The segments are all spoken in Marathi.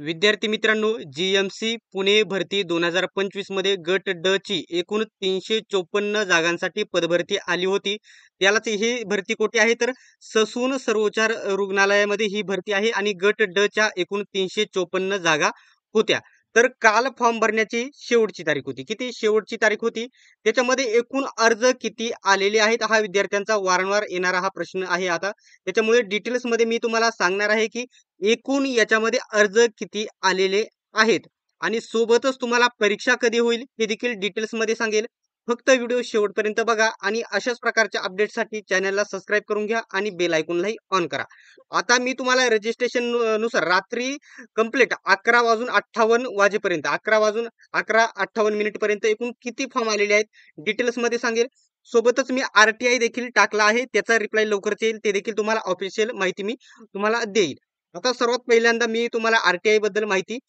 विद्यार्थी मित्रांनो, जीएमसी पुणे भरती 2025 मध्ये गट ड ची एकूण 354 जागांसाठी पदभरती आली होती. त्यालाच ही भरती कोठे आहे तर ससून सर्वोच्चार रुग्णालयामध्ये ही भरती आहे आणि गट ड च्या एकूण 354 जागा होत्या. तर काल फॉर्म भरण्याची शेवटची तारीख होती. किती शेवटची तारीख होती? त्याच्यामध्ये एकूण अर्ज किती आलेले आहेत? हा विद्यार्थ्यांचा वारंवार येणारा हा प्रश्न आहे आता. त्याच्यामुळे डिटेल्समध्ये मी तुम्हाला सांगणार आहे की एकूण याच्यामध्ये अर्ज किती आलेले आहेत आणि सोबतच तुम्हाला परीक्षा कधी होईल हे देखील डिटेल्समध्ये सांगेल. फक्त व्हिडिओ शेवटपर्यंत बघा आणि अशाच प्रकारच्या अपडेटसाठी चॅनलला सबस्क्राईब करून घ्या आणि बेल आयकॉनलाही ऑन करा. आता मी तुम्हाला रजिस्ट्रेशन नुसार रात्री कंप्लीट 11 वाजून 58 वाजेपर्यंत 11:58 पर्यंत एकूण किती फॉर्म आलेले आहेत डिटेल्समध्ये सांगेल. सोबतच मी RTI देखील टाकला आहे, त्याचा रिप्लाय लवकरच येईल, ते देखील तुम्हाला ऑफिशियल माहिती मी तुम्हाला देईल. आता सर्वात पहिल्यांदा मी तुम्हाला RTI बद्दल माहिती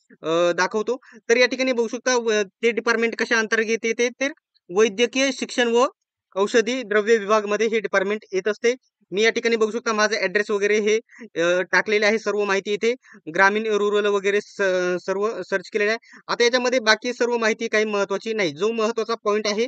दाखवतो. तर या ठिकाणी बघू शकता ते डिपार्टमेंट कशा अंतर्गत येते तर वैद्यकीय शिक्षण व औषधी द्रव्य विभागमध्ये हे डिपार्टमेंट येत असते. मी या ठिकाणी बघू शकता माझा ऍड्रेस वगैरे हे टाकलेले आहे, सर्व माहिती इथे ग्रामीण रुरल वगैरे सर्व सर्च केलेलं आहे. आता याच्यामध्ये बाकी सर्व माहिती काही महत्वाची नाही, जो महत्वाचा पॉइंट आहे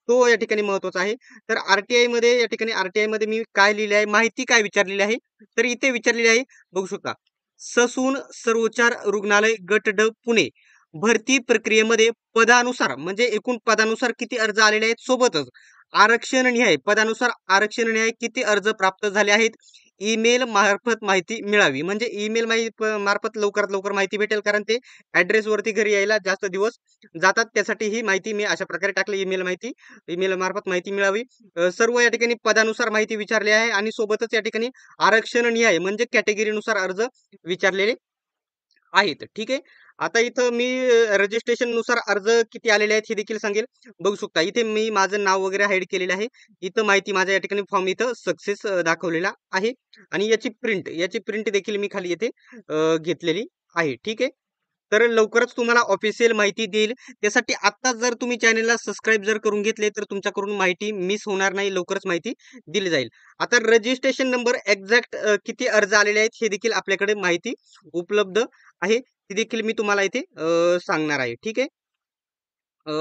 तो या ठिकाणी महत्वाचा आहे. तर RTI मध्ये या ठिकाणी RTI मध्ये मी काय लिहिले आहे, माहिती काय विचारलेली आहे तर इथे विचारलेली आहे, बघू शकता. ससून सर्वोच्चार रुग्णालय गट ड पुणे भरती प्रक्रियेमध्ये पदानुसार म्हणजे एकूण पदानुसार किती अर्ज आलेले आहेत, सोबतच आरक्षण न्याय पदानुसार आरक्षण न्याय किती अर्ज प्राप्त झाले आहेत. ईमेल मार्फत माहिती मिळावी म्हणजे ईमेल मार्फत लवकरात लवकर माहिती भेटेल, कारण ते ऍड्रेस वरती घरी यायला जास्त दिवस जातात. त्यासाठी ही माहिती मी अशा प्रकारे टाकली, ईमेल मार्फत माहिती मिळावी. सर्व या ठिकाणी पदानुसार माहिती विचारली आहे आणि सोबतच या ठिकाणी आरक्षण न्याय म्हणजे कॅटेगरीनुसार अर्ज विचारलेले आहेत. ठीक आहे. आता इथं मी रजिस्ट्रेशन नुसार अर्ज किती आलेले आहेत हे देखील सांगेल. बघू शकता इथे मी माझं नाव वगैरे हाईड केलेलं आहे. इथं माहिती माझ्या या ठिकाणी फॉर्म इथं सक्सेस दाखवलेला आहे आणि याची प्रिंट देखील मी खाली येथे घेतलेली आहे. ठीक आहे. तर लवकरच तुम्हाला ऑफिशियल माहिती देईल. त्यासाठी आत्ताच जर तुम्ही चॅनलला सबस्क्राईब जर करून घेतले तर तुमच्याकडून माहिती मिस होणार नाही, लवकरच माहिती दिली जाईल. आता रजिस्ट्रेशन नंबर एक्झॅक्ट किती अर्ज आलेले आहेत हे देखील आपल्याकडे माहिती उपलब्ध आहे, ती देखील मी तुम्हाला इथे सांगणार आहे. ठीक आहे.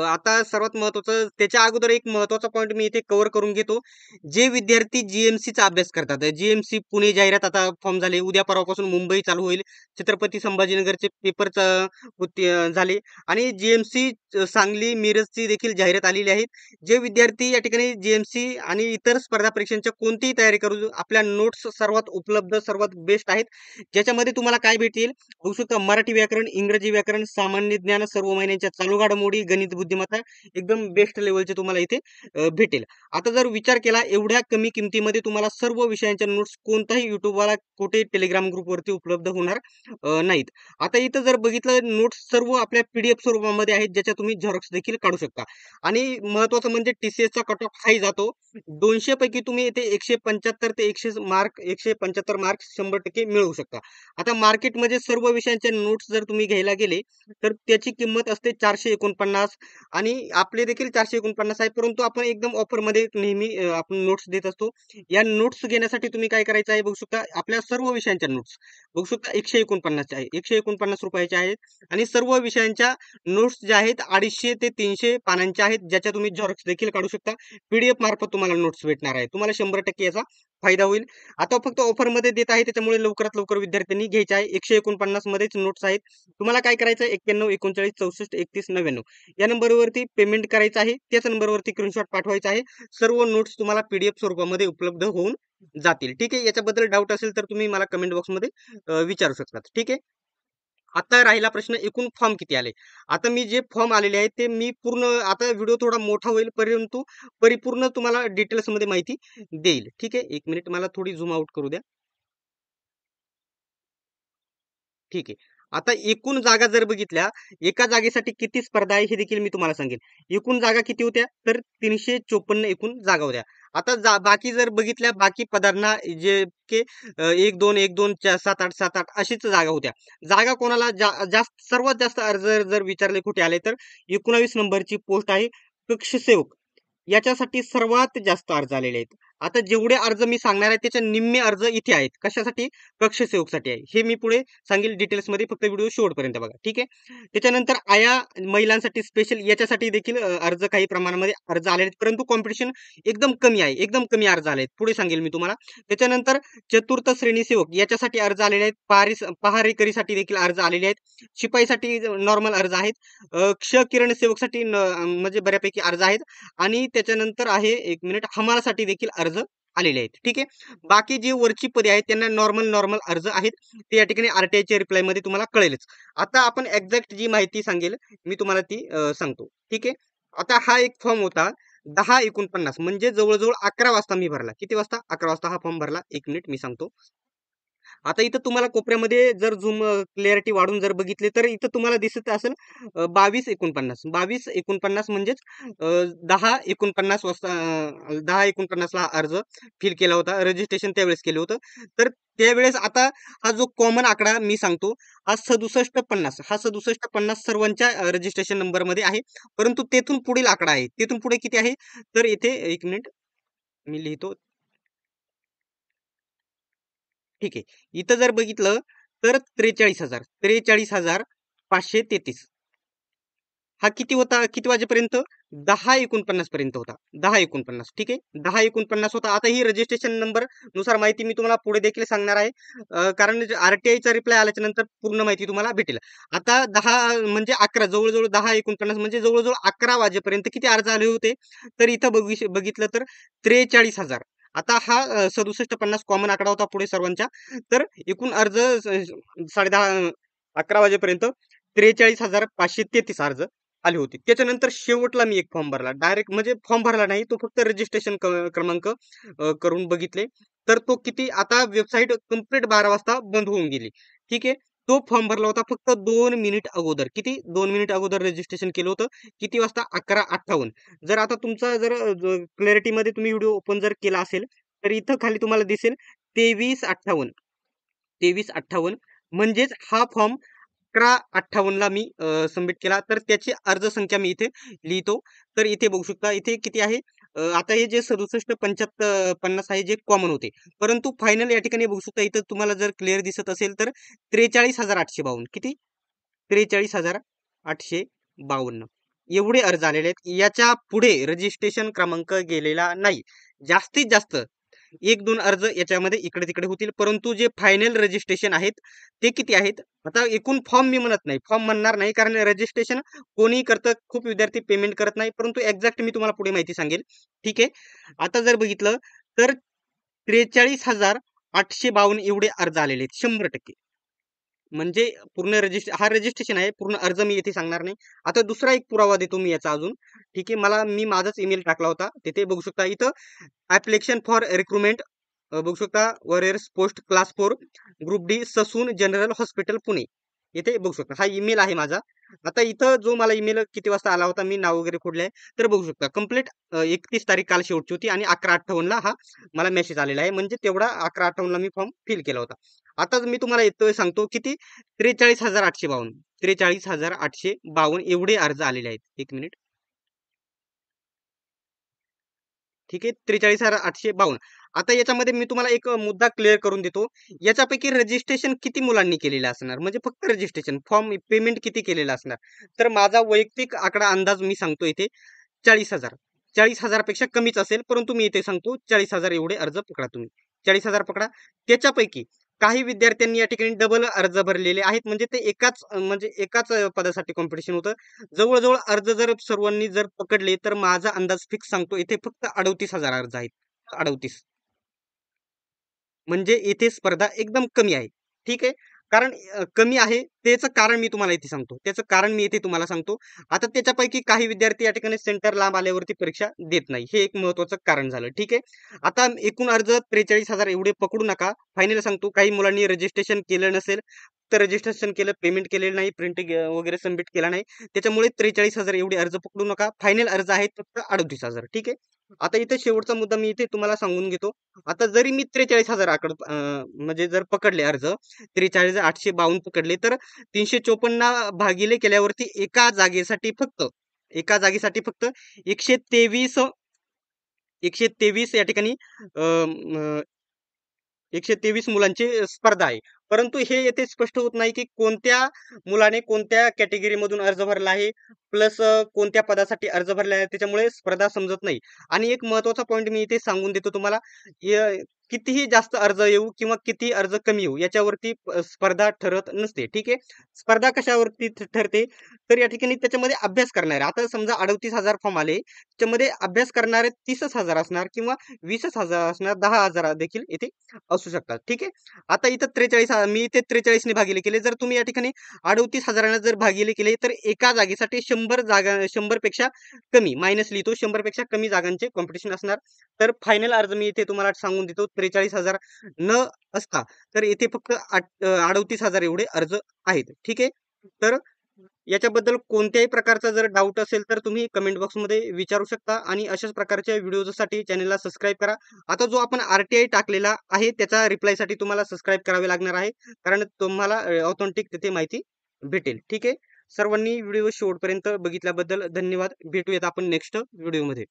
आता सर्वात महत्वाचं त्याच्या अगोदर एक महत्वाचा पॉईंट मी इथे कव्हर करून घेतो. जे विद्यार्थी जीएमसीचा अभ्यास करतात, जीएमसी पुणे जाहिरात आता फॉर्म झाले, उद्या परवापासून मुंबई चालू होईल, छत्रपती संभाजीनगरचे पेपर झाले आणि जीएमसी सांगली मिरजची देखील जाहिरात आलेली आहे. जे विद्यार्थी या ठिकाणी जीएमसी आणि इतर स्पर्धा परीक्षांच्या कोणतीही तयारी करू, आपल्या नोट्स सर्वात उपलब्ध सर्वात बेस्ट आहेत, ज्याच्यामध्ये तुम्हाला काय भेटेल बघू शकता. मराठी व्याकरण, इंग्रजी व्याकरण, सामान्य ज्ञान, सर्व महिन्यांच्या चालू घडामोडी, गणित बुद्धिमत्ता एकदम बेस्ट लेवलचे तुम्हाला इथे भेटेल. आता जर विचार केला एवढ्या कमी किमतीमध्ये तुम्हाला सर्व विषयांच्या नोट्स कोणताही युट्यूबवाला कुठे टेलिग्राम ग्रुपवरती उपलब्ध होणार नाहीत. आता इथं जर बघितलं नोट्स सर्व आपल्या PDF स्वरूपामध्ये आहेत, ज्याच्या तुम्ही झेरॉक्स देखील काढू शकता. आणि महत्वाचं म्हणजे TCSचा कट ऑफ हाई जातो. 200 पैकी तुम्ही इथे 175 ते 175 मार्क्स 100% मिळवू शकता. आता मार्केटमध्ये सर्व विषयांचे नोट्स जर तुम्ही घ्यायला गेले तर त्याची किंमत असते 449 आणि आपले देखील 449 आहे, परंतु आपण एकदम ऑफरमध्ये नेहमी आपण नोट्स देत असतो. या नोट्स घेण्यासाठी तुम्ही काय करायचं आहे बघू शकता. आपल्या सर्व विषयांच्या नोट्स बघू शकता 149 आहे, 149 रुपयाचे आहेत आणि सर्व विषयांच्या नोट्स ज्या आहेत 250 ते 300 पानांच्या आहेत, ज्याच्या तुम्ही झेरॉक्स देखील काढू शकता. PDF मार्फत तुम्हाला नोट्स भेटणार आहे, तुम्हाला 100% याचा फायदा होईल. आता फक्त ऑफरमध्ये देत आहे, त्याच्यामुळे लवकरात लवकर विद्यार्थ्यांनी घ्यायचे आहे. 149 मध्येच नोट्स आहेत. तुम्हाला काय करायचं आहे 91 39 64 31 99 या नंबरवरती पेमेंट करायचं आहे. त्याच नंबरवरती स्क्रीनशॉट पाठवायचा आहे. सर्व नोट्स तुम्हाला PDF स्वरूपामध्ये उपलब्ध होऊन जातील. ठीक आहे. याच्याबद्दल डाऊट असेल तर तुम्ही मला कमेंट बॉक्समध्ये विचारू शकता. ठीक आहे. आता राहिला प्रश्न एकूण फॉर्म किती आले. आता मी जे फॉर्म आलेले आहेत ते मी पूर्ण, आता व्हिडिओ थोडा मोठा होईल परंतु परिपूर्ण तुम्हाला डिटेल्समध्ये माहिती देईल. ठीक आहे. एक मिनिट मला थोडी झूम आउट करू द्या. ठीक आहे. आता एकूण जागा जर बघितल्या, एका जागेसाठी किती स्पर्धा आहे हे देखील मी तुम्हाला सांगेन. एकूण जागा किती होत्या तर 354 एकूण जागा होत्या. आता बाकी जर बघितल्या बाकी पदांना जे के 1 2 1 2 7 8 7 8 अशीच जागा होत्या. जागा कोणाला जास्त सर्वात जास्त अर्ज जर विचारले कुठे आले तर 19 नंबरची पोस्ट आहे कक्ष सेवक, याच्यासाठी सर्वात जास्त अर्ज आलेले आहेत. आता जेवढे अर्ज मी सांगणार आहे त्याच्या निम्मे अर्ज इथे आहेत. कशासाठी? कक्षसेवकसाठी आहे. हे मी पुढे सांगेल डिटेल्समध्ये, फक्त व्हिडिओ शेवटपर्यंत बघा. ठीक आहे. त्याच्यानंतर आया महिलांसाठी स्पेशल याच्यासाठी देखील अर्ज काही प्रमाणामध्ये अर्ज आलेले आहेत, परंतु कॉम्पिटिशन एकदम कमी आहे. एकदम कमी अर्ज आले आहेत. पुढे सांगेल मी तुम्हाला. त्याच्यानंतर चतुर्थ श्रेणी सेवक याच्यासाठी अर्ज आलेले आहेत. पहारेकरीसाठी देखील अर्ज आलेले आहेत. शिपाईसाठी नॉर्मल अर्ज आहेत. क्ष किरण सेवकसाठी म्हणजे बऱ्यापैकी अर्ज आहेत. आणि त्याच्यानंतर आहे, एक मिनिट, हमालासाठी देखील अर्ज आलेले आहेत. ठीक आहे. बाकी जी वरची पदे आहेत त्यांना नॉर्मल अर्ज आहेत. ते या ठिकाणी आरटीआयच्या रिप्लाय मध्ये तुम्हाला कळेलच. आता आपण एक्झॅक्ट जी माहिती सांगेल मी तुम्हाला ती सांगतो. ठीक आहे. आता हा एक फॉर्म होता 10/49, म्हणजे जवळजवळ 11 वाजता मी भरला. किती वाजता? 11 वाजता हा फॉर्म भरला. एक मिनिट मी सांगतो. आता इथं तुम्हाला कोपऱ्यामध्ये जर झूम क्लिअरिटी वाढून जर बघितले तर इथं तुम्हाला दिसत असेल 22/49 म्हणजेच 10/49 वाजता 10/49 ला अर्ज फिल केला होता. रजिस्ट्रेशन त्यावेळेस केलं होतं. तर त्यावेळेस आता हा जो कॉमन आकडा मी सांगतो, हा 6750, हा 6750 सर्वांच्या रजिस्ट्रेशन नंबरमध्ये आहे. परंतु तेथून पुढील आकडा आहे. तेथून पुढे किती आहे? तर इथे एक मिनिट मी लिहितो. ठीक आहे. इथं जर बघितलं तर 43,533. हा किती होता? किती वाजेपर्यंत? 10:49 पर्यंत होता. 10:49. ठीक आहे. 10:49 होता. आता ही रजिस्ट्रेशन नंबर नुसार माहिती मी तुम्हाला पुढे देखील सांगणार आहे. कारण आरटीआयचा रिप्लाय आल्याच्या नंतर पूर्ण माहिती तुम्हाला भेटेल. आता 10 म्हणजे 11, जवळ-जवळ 10:49 म्हणजे जवळ-जवळ 11 वाजेपर्यंत किती अर्ज आले होते? तर इथं बघितलं तर 43,000. आता हा 6750 कॉमन आकडा होता पुढे सर्वांच्या. तर एकूण अर्ज 10:30 11 वाजेपर्यंत 43,533 अर्ज आली होती. त्याच्यानंतर शेवटला मी एक फॉर्म भरला. डायरेक्ट म्हणजे फॉर्म भरला नाही, तो फक्त रजिस्ट्रेशन क्रमांक करून बघितले. तर तो किती, आता वेबसाईट कंप्लीट 12 वाजता बंद होऊन गेली. ठीक आहे. तो फॉर्म भरला होता फक्त 2 मिनिट अगोदर. किती? 2 मिनिट अगोदर रजिस्ट्रेशन केलं होतं. किती वाजता? 11:58. जर आता तुमचा जर क्लॅरिटीमध्ये तुम्ही व्हिडिओ ओपन जर केला असेल, तर इथं खाली तुम्हाला दिसेल 23:58. 23:58 म्हणजेच हा फॉर्म 11:58 ला मी सबमिट केला. तर त्याची अर्ज संख्या मी इथे लिहितो. तर इथे बघू शकता, इथे किती आहे? आता हे जे 67-50 आहे जे कॉमन होते. परंतु फायनल या ठिकाणी बघू शकता, इथं तुम्हाला जर क्लिअर दिसत असेल तर 43,852. किती? 43,852 एवढे अर्ज आलेले आहेत. याच्या पुढे रजिस्ट्रेशन क्रमांक गेलेला नाही. जास्तीत जास्त 1-2 अर्ज याच्यामध्ये इकडे-तिकडे होतील. परंतु जे फायनल रजिस्ट्रेशन आहेत ते किती आहेत? आता एकूण फॉर्म मी म्हणत नाही. फॉर्म म्हणणार नाही, कारण रजिस्ट्रेशन कोणीही करतं. खूप विद्यार्थी पेमेंट करत नाही. परंतु एक्झॅक्ट मी तुम्हाला पुढे माहिती सांगेल. ठीक आहे. आता जर बघितलं तर 43,852 एवढे अर्ज आलेले आहेत. 100%. म्हणजे पूर्ण हा रजिस्ट्रेशन आहे. पूर्ण अर्ज मी येथे सांगणार नाही. आता दुसरा एक पुरावा देतो मी याचा अजून. ठीक आहे. मी माझाच ईमेल टाकला होता. तिथे बघू शकता, इथं ॲप्लिकेशन फॉर रिक्रुटमेंट बघू शकता. Warriors post class 4 group D Sassoon general hospital Pune. इथे बघू शकता. हा ईमेल आहे माझा. आता इथं जो मला ईमेल किती वाजता आला होता, मी नाव वगैरे खोडले आहे. तर बघू शकता कंप्लीट 31 तारीख काल शेवटची होती आणि 11:58 ला हा मला मेसेज आलेला आहे. म्हणजे तेवढा 11:58 ला मी फॉर्म फिल केला होता. आता मी तुम्हाला येतोय सांगतो किती? 43,852. 43,852 एवढे अर्ज आलेले आहेत. एक मिनिट. ठीक आहे. 43,852. आता याच्यामध्ये मी तुम्हाला एक मुद्दा क्लिअर करून देतो. याच्यापैकी रजिस्ट्रेशन किती मुलांनी केलेलं असणार? म्हणजे फक्त रजिस्ट्रेशन, फॉर्म पेमेंट किती केलेलं असणार? तर माझा वैयक्तिक आकडा अंदाज मी सांगतो इथे 40,000. 40,000 पेक्षा कमीच असेल, परंतु मी इथे सांगतो 40,000 एवढे अर्ज पकडा तुम्ही. 40,000 पकडा. त्याच्यापैकी काही विद्यार्थ्यांनी या ठिकाणी डबल अर्ज भरलेले आहेत. म्हणजे ते एकाच पदासाठी कॉम्पिटिशन होतं. जवळ-जवळ अर्ज जर सर्वांनी जर पकडले तर माझा अंदाज फिक्स सांगतो, इथे फक्त 38,000 अर्ज आहेत. 38. म्हणजे इथे स्पर्धा एकदम कमी आहे. ठीक आहे. कारण कमी आहे त्याचं कारण मी तुम्हाला इथे सांगतो. त्याचं कारण मी इथे तुम्हाला सांगतो. आता त्याच्यापैकी काही विद्यार्थी या ठिकाणी सेंटर लांब आल्यावरती परीक्षा देत नाही. हे एक महत्त्वाचं कारण झालं. ठीक आहे. आता एकूण अर्ज 43,000 एवढे पकडू नका. फायनल सांगतो, काही मुलांनी रजिस्ट्रेशन केलं नसेल, तर रजिस्ट्रेशन केलं, पेमेंट केलेलं नाही, प्रिंट वगैरे सबमिट केला नाही. त्याच्यामुळे 43,000 एवढे अर्ज पकडू नका. फायनल अर्ज आहेत फक्त 38,000. ठीक आहे. आता इथे शेवटचा मुद्दा मी इथे तुम्हाला सांगून घेतो. आता जरी मी 43,000 म्हणजे जर पकडले अर्ज, 43,852 पकडले, तर 354 भागिले केल्यावरती एका जागेसाठी फक्त 123 123 या ठिकाणी 123 मुलांची स्पर्धा आहे. परंतु हे येथे स्पष्ट होत नाही, की कोणत्या मुलाने कोणत्या कॅटेगरीमधून अर्ज भरला आहे, प्लस कोणत्या पदासाठी अर्ज भरला आहे, त्याच्यामुळे स्पर्धा समजत नाही. आणि एक महत्त्वाचा पॉइंट मी इथे सांगून देतो तुम्हाला, कितीही जास्त अर्ज येऊ किंवा कितीही अर्ज कमी येऊ, याच्यावरती स्पर्धा ठरत नसते. ठीक आहे. स्पर्धा कशावरती ठरते? तर या ठिकाणी त्याच्यामध्ये अभ्यास करणारे, आता समजा 38,000 फॉर्म आले, त्याच्यामध्ये अभ्यास करणारे 30,000 असणार किंवा 20,000 असणार, 10,000 देखील इथे असू शकतात. ठीक आहे. आता इथं 43 मी इथे 43 ने भागिले केले. जर तुम्ही या ठिकाणी 38,000 जर भागिले केले, तर एका जागेसाठी 100 जागा, 100 पेक्षा कमी मायनस लिहितो, 100 पेक्षा कमी जागांचे कॉम्पिटिशन असणार. तर फायनल अर्ज मी इथे तुम्हाला सांगून देतो, 43,000 न असता तर इथे फक्त 38,000 एवढे अर्ज आहेत. ठीक आहे. तर याच्याबद्दल कोणत्याही प्रकारचा जर डाऊट असेल तर तुम्ही कमेंट बॉक्समध्ये विचारू शकता आणि अशाच प्रकारच्या व्हिडिओसाठी चॅनलला सबस्क्राईब करा. आता जो आपण आर-टी-आय टाकलेला आहे त्याचा रिप्लायसाठी तुम्हाला सबस्क्राईब करावे लागणार आहे, कारण तुम्हाला ऑथेंटिक तिथे माहिती भेटेल. ठीक आहे. सर्वांनी व्हिडिओ शेवटपर्यंत बघितल्याबद्दल धन्यवाद. भेटूयात आपण नेक्स्ट व्हिडिओमध्ये.